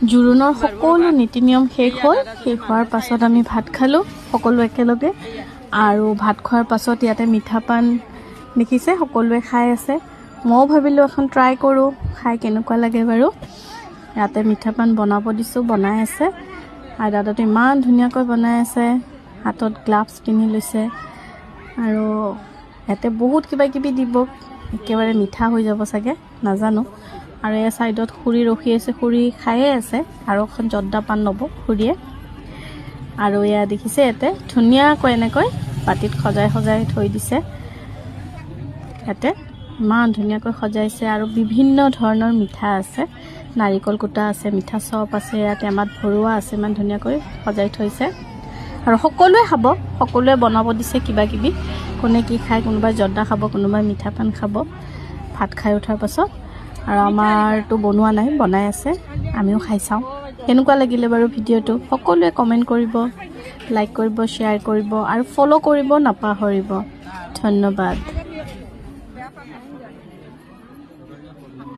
জোৰোণৰ সকলো নীতি নিয়ম শেষ হ'ল। শেষ হোৱাৰ পাছত আমি ভাত খালোঁ সকলো একেলগে। আৰু ভাত খোৱাৰ পাছত ইয়াতে মিঠা পান দেখিছে সকলোৱে খাই আছে। ময়ো ভাবিলোঁ এখন ট্ৰাই কৰোঁ, খাই কেনেকুৱা লাগে বাৰু। ইয়াতে মিঠা পান বনাব দিছোঁ, বনাই আছে। আৰু দাদাটো ইমান ধুনীয়াকৈ বনাই আছে, হাতত গ্লাভছ পিন্ধি লৈছে। আৰু ইয়াতে বহুত কিবা কিবি দিব, একেবাৰে মিঠা হৈ যাব চাগে, নাজানো। আৰু এই ছাইডত খুৰী ৰখি আছে, খুৰী খায়ে আছে। আৰু এখন জৰ্দা পান ল'ব খুৰীয়ে। আৰু এয়া দেখিছে ইয়াতে ধুনীয়াকৈ এনেকৈ বাটিত সজাই সজাই থৈ দিছে। ইয়াতে ইমান ধুনীয়াকৈ সজাইছে। আৰু বিভিন্ন ধৰণৰ মিঠা আছে, নাৰিকল কোটা আছে, মিঠা চপ আছে, ইয়াত টেমাত ভৰোৱা আছে, ইমান ধুনীয়াকৈ সজাই থৈছে। আৰু সকলোৱে খাব, সকলোৱে বনাব দিছে কিবা কিবি, কোনে কি খায়। কোনোবাই জৰ্দা খাব, কোনোবাই মিঠা পান খাব ভাত খাই উঠাৰ পাছত। আৰু আমাৰতো বনোৱা নাই, বনাই আছে, আমিও খাই চাওঁ কেনেকুৱা লাগিলে বাৰু ভিডিঅ'টো। সকলোৱে কমেণ্ট কৰিব, লাইক কৰিব, শ্বেয়াৰ কৰিব আৰু ফ'ল' কৰিব নাপাহৰিব। ধন্যবাদ।